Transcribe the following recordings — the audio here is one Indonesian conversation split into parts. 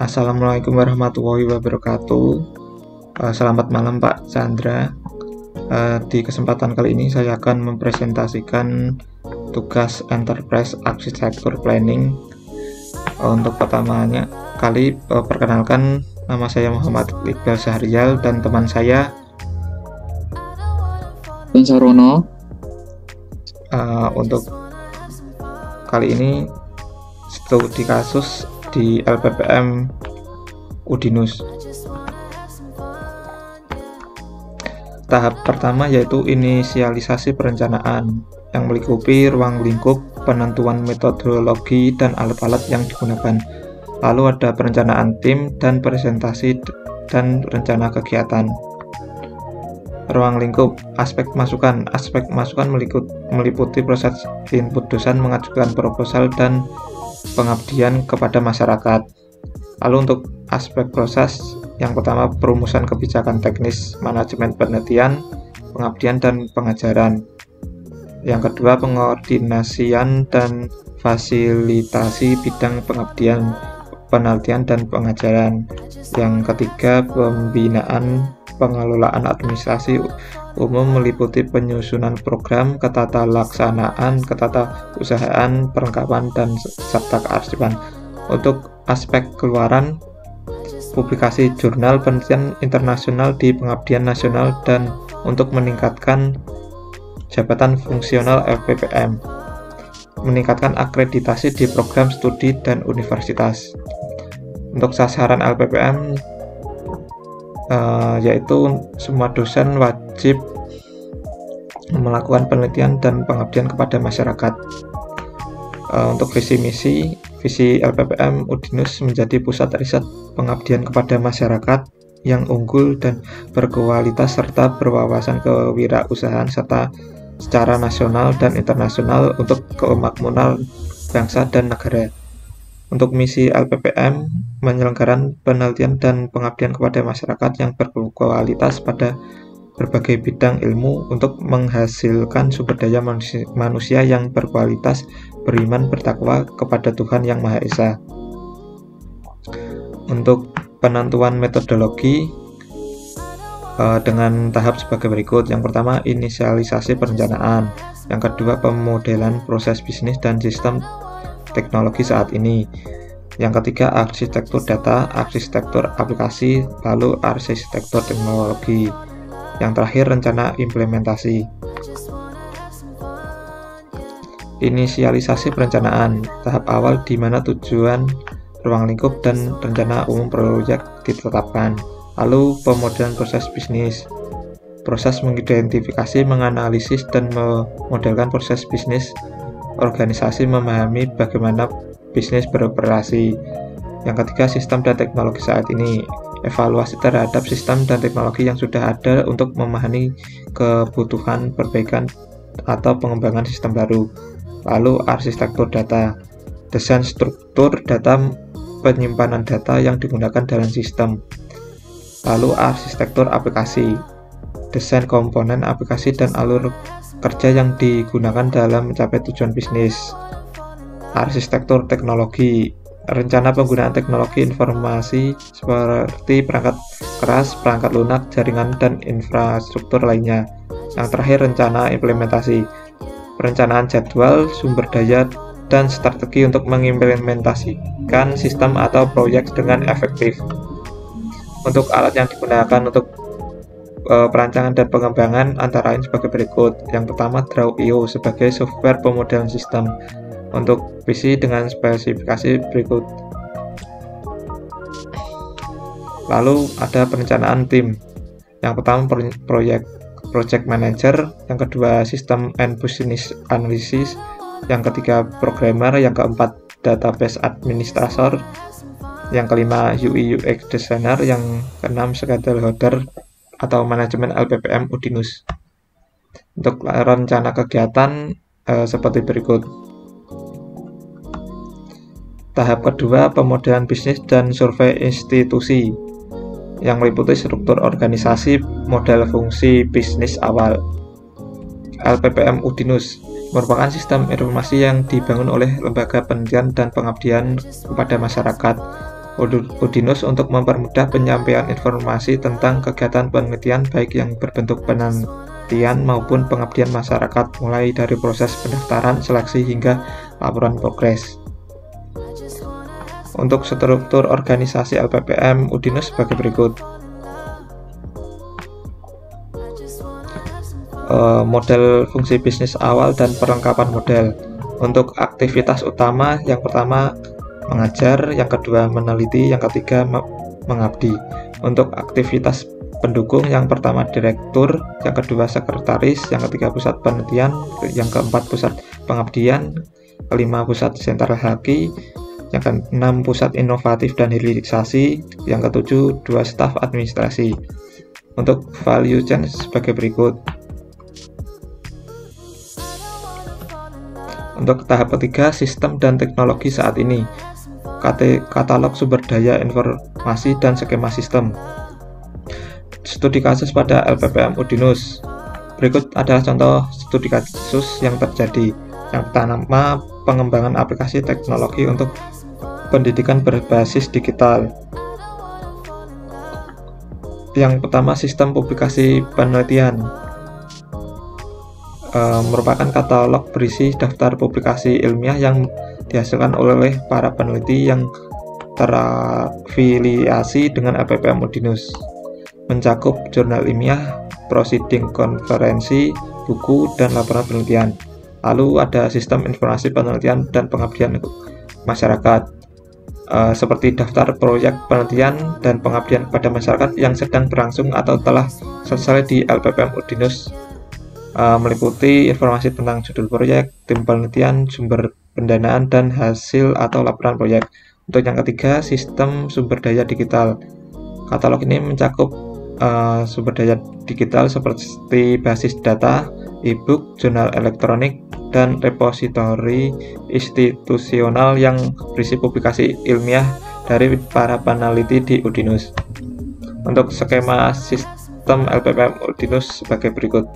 Assalamualaikum warahmatullahi wabarakatuh. Selamat malam Pak Chandra. Di kesempatan kali ini saya akan mempresentasikan tugas Enterprise Architecture Planning. Untuk pertamanya perkenalkan, nama saya Muhammad Iqbal Syahrial dan teman saya Sarono. Untuk kali ini studi kasus di LPPM Udinus. Tahap pertama yaitu inisialisasi perencanaan yang meliputi ruang lingkup, penentuan metodologi dan alat-alat yang digunakan. Lalu ada perencanaan tim dan presentasi dan rencana kegiatan. Ruang lingkup, aspek masukan meliputi proses input dosen, mengajukan proposal dan pengabdian kepada masyarakat. Lalu untuk aspek proses, yang pertama perumusan kebijakan teknis, manajemen penelitian, pengabdian dan pengajaran. Yang kedua pengordinasian dan fasilitasi bidang pengabdian, penelitian dan pengajaran. Yang ketiga pembinaan pengelolaan administrasi umum meliputi penyusunan program, ketatalaksanaan, ketatausahaan, perlengkapan, dan serta kearsipan. Untuk aspek keluaran, publikasi jurnal penelitian internasional di pengabdian nasional dan untuk meningkatkan jabatan fungsional LPPM, meningkatkan akreditasi di program studi dan universitas. Untuk sasaran LPPM yaitu semua dosen wajib melakukan penelitian dan pengabdian kepada masyarakat. Untuk visi LPPM Udinus menjadi pusat riset pengabdian kepada masyarakat yang unggul dan berkualitas serta berwawasan kewirausahaan serta secara nasional dan internasional untuk kemakmuran bangsa dan negara. Untuk misi LPPM menyelenggarakan penelitian dan pengabdian kepada masyarakat yang berkualitas pada berbagai bidang ilmu untuk menghasilkan sumber daya manusia yang berkualitas, beriman, bertakwa kepada Tuhan Yang Maha Esa. Untuk penentuan metodologi dengan tahap sebagai berikut. Yang pertama inisialisasi perencanaan, yang kedua pemodelan proses bisnis dan sistem teknologi saat ini, yang ketiga arsitektur data, arsitektur aplikasi, lalu arsitektur teknologi, yang terakhir rencana implementasi. Inisialisasi perencanaan, tahap awal di mana tujuan, ruang lingkup, dan rencana umum proyek ditetapkan. Lalu pemodelan proses bisnis, proses mengidentifikasi, menganalisis, dan memodelkan proses bisnis organisasi, memahami bagaimana bisnis beroperasi. Yang ketiga sistem dan teknologi saat ini, evaluasi terhadap sistem dan teknologi yang sudah ada untuk memahami kebutuhan perbaikan atau pengembangan sistem baru. Lalu arsitektur data, desain struktur data, penyimpanan data yang digunakan dalam sistem. Lalu arsitektur aplikasi, desain komponen aplikasi dan alur kerja yang digunakan dalam mencapai tujuan bisnis. Arsitektur teknologi, rencana penggunaan teknologi informasi seperti perangkat keras, perangkat lunak, jaringan, dan infrastruktur lainnya. Yang terakhir rencana implementasi, perencanaan jadwal, sumber daya, dan strategi untuk mengimplementasikan sistem atau proyek dengan efektif. Untuk alat yang digunakan untuk perancangan dan pengembangan antara lain sebagai berikut. Yang pertama Draw.io sebagai software pemodelan sistem. Untuk visi dengan spesifikasi berikut. Lalu ada perencanaan tim. Yang pertama project manager, yang kedua sistem and business analysis, yang ketiga programmer, yang keempat database administrator, yang kelima UI UX designer, yang keenam stakeholder atau manajemen LPPM Udinus. Untuk rencana kegiatan seperti berikut. Tahap kedua pemodelan bisnis dan survei institusi, yang meliputi struktur organisasi, model fungsi bisnis awal. LPPM Udinus merupakan sistem informasi yang dibangun oleh lembaga penelitian dan pengabdian kepada masyarakat Udinus untuk mempermudah penyampaian informasi tentang kegiatan penelitian baik yang berbentuk penelitian maupun pengabdian masyarakat, mulai dari proses pendaftaran, seleksi hingga laporan progres. Untuk struktur organisasi LPPM Udinus sebagai berikut. Model fungsi bisnis awal dan perlengkapan model. Untuk aktivitas utama, yang pertama mengajar, yang kedua meneliti, yang ketiga mengabdi. Untuk aktivitas pendukung, yang pertama direktur, yang kedua sekretaris, yang ketiga pusat penelitian, yang keempat pusat pengabdian, kelima pusat sentral haki, yang keenam pusat inovatif dan hilirisasi, yang ketujuh 2 staf administrasi. Untuk value chain sebagai berikut. Untuk tahap ketiga, sistem dan teknologi saat ini. Katalog sumber daya informasi dan skema sistem. Studi kasus pada LPPM Udinus. Berikut adalah contoh studi kasus yang terjadi. Yang pertama, pengembangan aplikasi teknologi untuk pendidikan berbasis digital. Yang pertama, sistem publikasi penelitian. Merupakan katalog berisi daftar publikasi ilmiah yang dihasilkan oleh para peneliti yang terafiliasi dengan LPPM Udinus. Mencakup jurnal ilmiah, proceeding konferensi, buku, dan laporan penelitian. Lalu ada sistem informasi penelitian dan pengabdian masyarakat, seperti daftar proyek penelitian dan pengabdian kepada masyarakat yang sedang berlangsung atau telah selesai di LPPM Udinus, meliputi informasi tentang judul proyek, tim penelitian, sumber pendanaan, dan hasil atau laporan proyek. Untuk yang ketiga, sistem sumber daya digital. Katalog ini mencakup sumber daya digital seperti basis data, e-book, jurnal elektronik, dan repositori institusional yang berisi publikasi ilmiah dari para peneliti di Udinus. Untuk skema sistem LPPM Udinus sebagai berikut.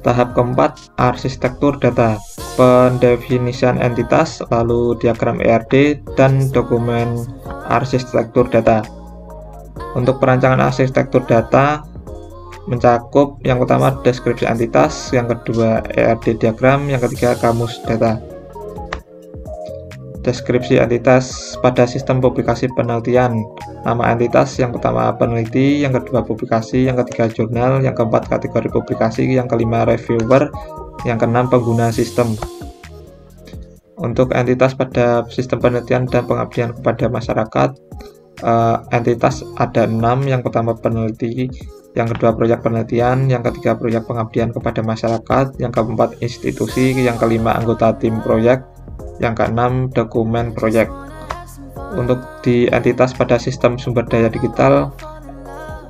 Tahap keempat, arsitektur data, pendefinisian entitas, lalu diagram ERD, dan dokumen arsitektur data. Untuk perancangan arsitektur data mencakup yang pertama deskripsi entitas, yang kedua ERD diagram, yang ketiga kamus data. Deskripsi entitas pada sistem publikasi penelitian. Nama entitas, yang pertama peneliti, yang kedua publikasi, yang ketiga jurnal, yang keempat kategori publikasi, yang kelima reviewer, yang keenam pengguna sistem. Untuk entitas pada sistem penelitian dan pengabdian kepada masyarakat, entitas ada 6, yang pertama peneliti, yang kedua proyek penelitian, yang ketiga proyek pengabdian kepada masyarakat, yang keempat institusi, yang kelima anggota tim proyek, yang keenam dokumen proyek. Untuk di entitas pada sistem sumber daya digital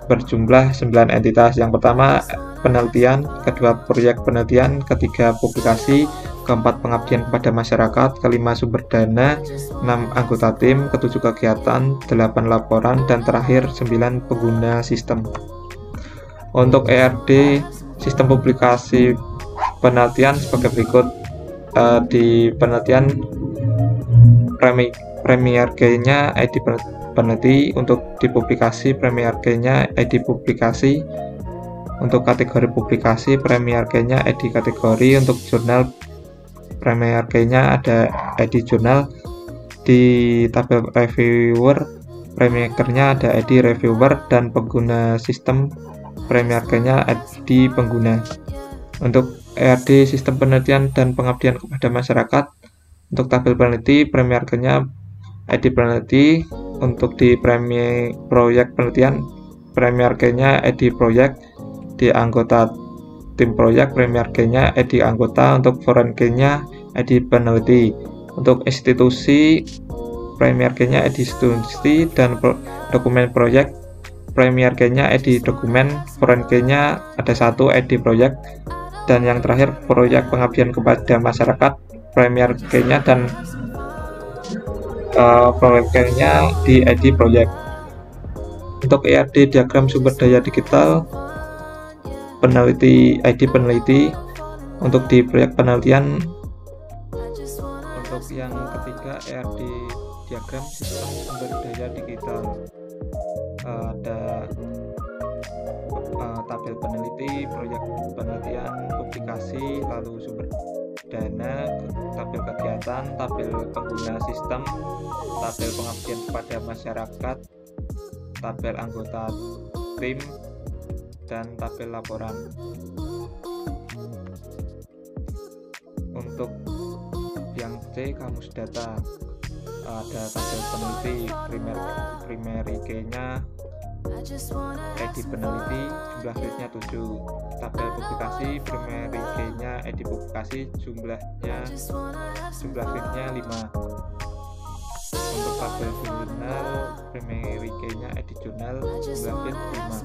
berjumlah 9 entitas. Yang pertama penelitian, kedua proyek penelitian, ketiga publikasi, keempat pengabdian kepada masyarakat, kelima sumber dana, 6 anggota tim, ketujuh kegiatan, 8 laporan, dan terakhir 9 pengguna sistem. Untuk ERD sistem publikasi penelitian sebagai berikut. Di penelitian Premier Key-nya ID peneliti, untuk di publikasi Premier Key-nya ID publikasi, untuk kategori publikasi Premier Key-nya ID kategori, untuk jurnal Premier Key-nya ada ID jurnal, di tabel reviewer Premier Key-nya ada ID reviewer, dan pengguna sistem Premier Key-nya ID pengguna. Untuk ERD sistem penelitian dan pengabdian kepada masyarakat, untuk tabel peneliti Premier Key-nya ID peneliti, untuk di proyek penelitian Premier Key-nya ID proyek, di anggota tim proyek Premier Key-nya ID anggota, untuk foreign key-nya ID peneliti, untuk institusi Premier Key-nya ID institusi, dan dokumen proyek Premier Key-nya ID dokumen, foreign key-nya ada 1 ID proyek, dan yang terakhir proyek pengabdian kepada masyarakat Premier Key-nya dan proyek key-nya di ID proyek. Untuk ERD diagram sumber daya digital peneliti ID peneliti, untuk di proyek penelitian yang ketiga, ERD diagram sistem sumber daya digital. Ada tabel peneliti, proyek penelitian, publikasi, lalu sumber dana, tabel kegiatan, tabel pengguna sistem, tabel pengabdian kepada masyarakat, tabel anggota tim, dan tabel laporan. Untuk yang C, kamus data, ada tabel peneliti, primary key-nya, ID peneliti, jumlah fieldnya 7. Tabel publikasi, primary key-nya, ID publikasi, jumlah fieldnya 5. Untuk tabel jurnal, primary key-nya, ID jurnal, jumlah field 5.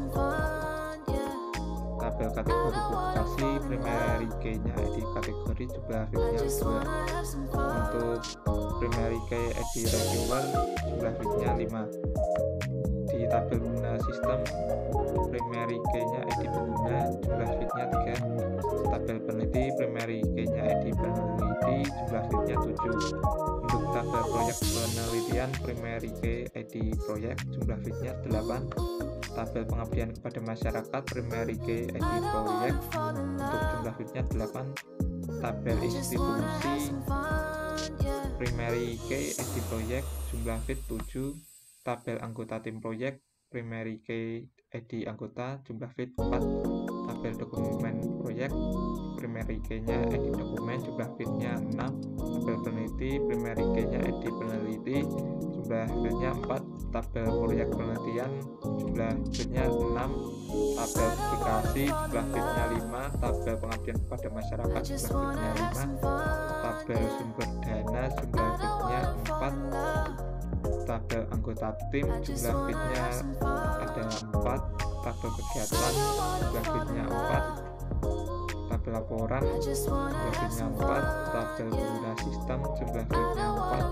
Tabel kategori publikasi, primary key-nya, ID kategori, jumlah fieldnya 2. Untuk primary key ID reviewer, jumlah fieldnya 5. Di tabel pengguna sistem, primary key-nya ID pengguna, jumlah fieldnya 3. Tabel peneliti, primary key-nya ID peneliti, jumlah fieldnya 7. Untuk tabel proyek penelitian, primary key ID proyek, jumlah fieldnya 8. Tabel pengabdian kepada masyarakat, primary key ID proyek, untuk jumlah fieldnya 8. Tabel institusi, primary key ID proyek, jumlah field 7. Tabel anggota tim proyek, primary key ID anggota, jumlah field 4. Tabel dokumen proyek, primary key-nya ID dokumen, jumlah fieldnya 6. Tabel peneliti, primary key-nya ID peneliti, jumlah fieldnya 4. Tabel proyek penelitian, jumlah fieldnya 6. Tabel publikasi, jumlah fieldnya 5. Tabel pengabdian kepada masyarakat, jumlah fieldnya 5. Tabel sumber dana, jumlah fieldnya 4. Tabel anggota tim, jumlah fieldnya ada 4. Tabel kegiatan, jumlah fieldnya 4. Tabel laporan, jumlah fieldnya 4. Tabel pengguna sistem, jumlah fieldnya 4.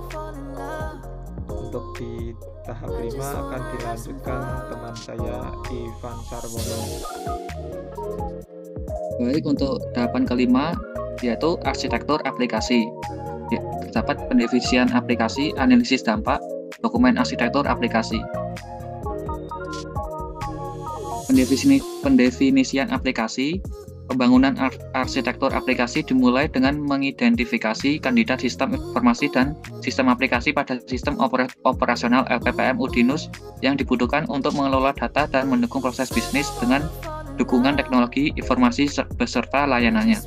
Untuk di tahap 5 akan dilanjutkan teman saya Ivan Sarwono. Baik, untuk tahapan kelima yaitu arsitektur aplikasi. Ya, terdapat pendefinisian aplikasi, analisis dampak, dokumen arsitektur aplikasi. Pendefinisian aplikasi. Pembangunan arsitektur aplikasi dimulai dengan mengidentifikasi kandidat sistem informasi dan sistem aplikasi pada sistem operasional LPPM Udinus yang dibutuhkan untuk mengelola data dan mendukung proses bisnis dengan dukungan teknologi informasi beserta layanannya.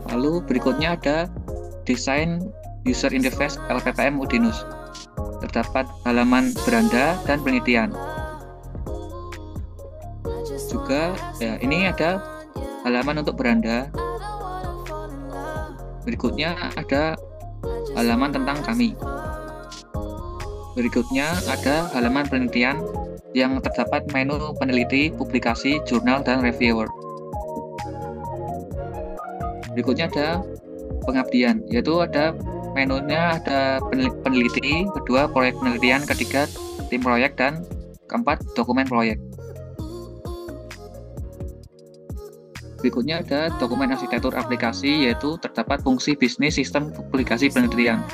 Lalu berikutnya ada desain user interface LPPM Udinus. Terdapat halaman beranda dan penelitian. Juga ya, ini ada halaman untuk beranda. Berikutnya ada halaman tentang kami. Berikutnya ada halaman penelitian yang terdapat menu peneliti, publikasi, jurnal, dan reviewer. Berikutnya ada pengabdian, yaitu ada menunya ada peneliti, kedua proyek penelitian, ketiga tim proyek, dan keempat dokumen proyek. Berikutnya ada dokumen arsitektur aplikasi, yaitu terdapat fungsi bisnis sistem publikasi penelitian.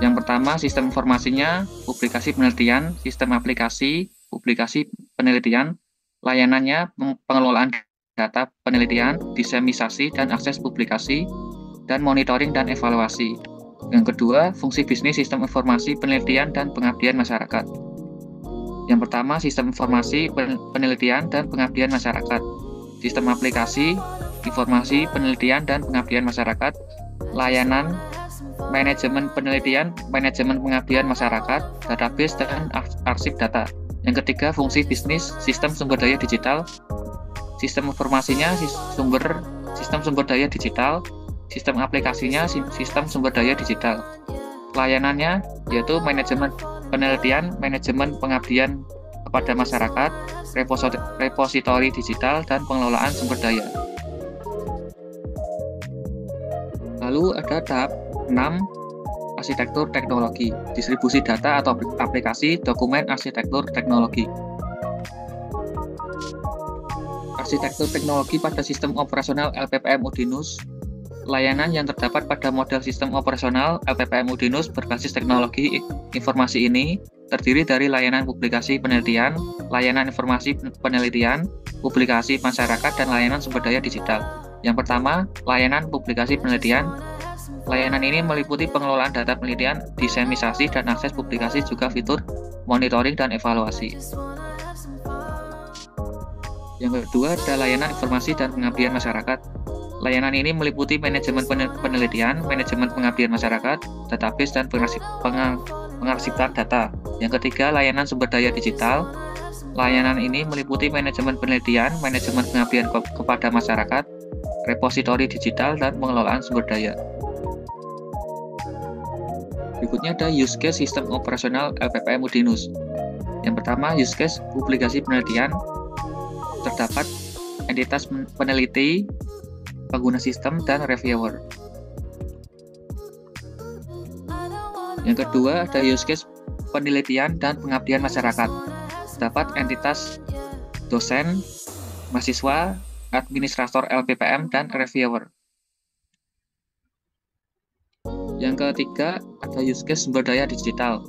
Yang pertama, sistem informasinya, publikasi penelitian, sistem aplikasi, publikasi penelitian, layanannya, pengelolaan data penelitian, diseminasi dan akses publikasi, dan monitoring dan evaluasi. Yang kedua, fungsi bisnis sistem informasi penelitian dan pengabdian masyarakat. Yang pertama, sistem informasi penelitian dan pengabdian masyarakat. Sistem aplikasi, informasi, penelitian, dan pengabdian masyarakat, layanan, manajemen penelitian, manajemen pengabdian masyarakat, database, dan arsip data. Yang ketiga, fungsi bisnis, sistem sumber daya digital, sistem informasinya, sistem sumber daya digital, sistem aplikasinya, sistem sumber daya digital. Layanannya, yaitu manajemen penelitian, manajemen pengabdian kepada masyarakat, repositori digital, dan pengelolaan sumber daya. Lalu ada tahap 6, arsitektur teknologi, distribusi data atau aplikasi, dokumen arsitektur teknologi. Arsitektur teknologi pada sistem operasional LPPM Udinus layanan yang terdapat pada model sistem operasional LPPM Udinus berbasis teknologi informasi ini terdiri dari layanan publikasi penelitian, layanan informasi penelitian, publikasi masyarakat, dan layanan sumber daya digital. Yang pertama, layanan publikasi penelitian. Layanan ini meliputi pengelolaan data penelitian, diseminasi, dan akses publikasi, juga fitur monitoring dan evaluasi. Yang kedua, ada layanan informasi dan pengabdian masyarakat. Layanan ini meliputi manajemen penelitian, manajemen pengabdian masyarakat, database, dan pengarsipan data. Yang ketiga, layanan sumber daya digital. Layanan ini meliputi manajemen penelitian, manajemen pengabdian kepada masyarakat, repositori digital, dan pengelolaan sumber daya. Berikutnya ada use case sistem operasional LPPM Udinus. Yang pertama, use case publikasi penelitian. Terdapat entitas peneliti, pengguna sistem, dan reviewer. Yang kedua, ada use case penelitian dan pengabdian masyarakat. Terdapat entitas dosen, mahasiswa, administrator LPPM, dan reviewer. Yang ketiga, ada use case sumber daya digital.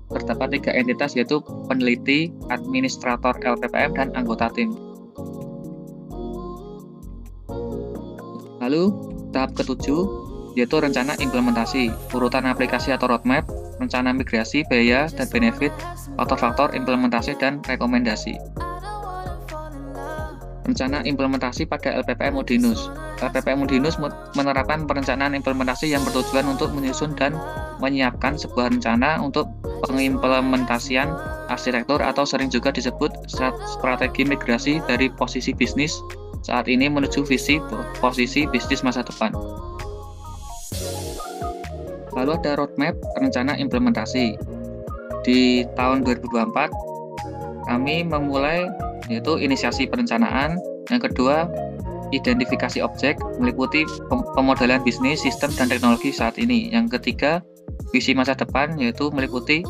Terdapat 3 entitas, yaitu peneliti, administrator LPPM, dan anggota tim. Lalu, tahap ketujuh, yaitu rencana implementasi, urutan aplikasi atau roadmap, rencana migrasi, biaya dan benefit, faktor-faktor implementasi, dan rekomendasi. Rencana implementasi pada LPPM Udinus. LPPM Udinus menerapkan perencanaan implementasi yang bertujuan untuk menyusun dan menyiapkan sebuah rencana untuk pengimplementasian arsitektur atau sering juga disebut strategi migrasi dari posisi bisnis saat ini menuju posisi bisnis masa depan. Lalu ada roadmap rencana implementasi. Di tahun 2024, kami memulai yaitu inisiasi perencanaan. Yang kedua, identifikasi objek, meliputi pemodelan bisnis, sistem, dan teknologi saat ini. Yang ketiga, visi masa depan, yaitu meliputi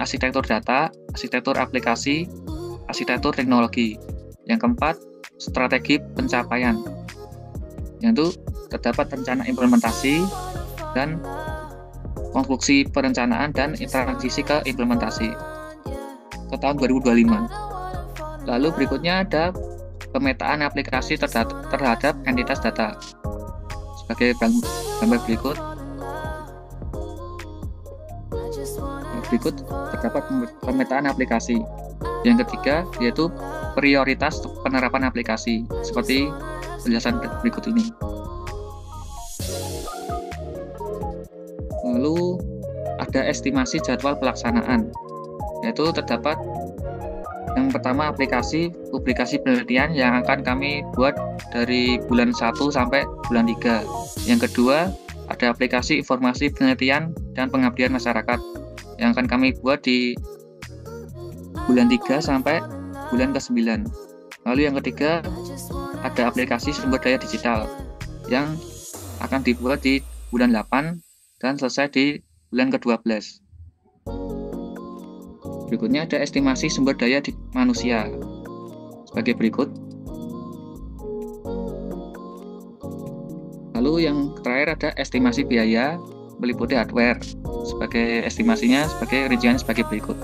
arsitektur data, arsitektur aplikasi, arsitektur teknologi. Yang keempat, strategi pencapaian, yaitu terdapat rencana implementasi dan konklusi perencanaan dan transisi ke implementasi ke tahun 2025. Lalu berikutnya ada pemetaan aplikasi terhadap entitas data. Sebagai gambar berikut. Berikut terdapat pemetaan aplikasi. Yang ketiga yaitu prioritas penerapan aplikasi, seperti penjelasan berikut ini. Lalu ada estimasi jadwal pelaksanaan, yaitu terdapat yang pertama aplikasi publikasi penelitian yang akan kami buat dari bulan 1 sampai bulan 3. Yang kedua ada aplikasi informasi penelitian dan pengabdian masyarakat yang akan kami buat di bulan 3 sampai bulan ke-9. Lalu yang ketiga ada aplikasi sumber daya digital yang akan dibuat di bulan 8 dan selesai di bulan ke-12. Berikutnya ada estimasi sumber daya di manusia sebagai berikut. Lalu yang terakhir ada estimasi biaya meliputi hardware. Sebagai estimasinya sebagai rincian sebagai berikut.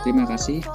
Terima kasih.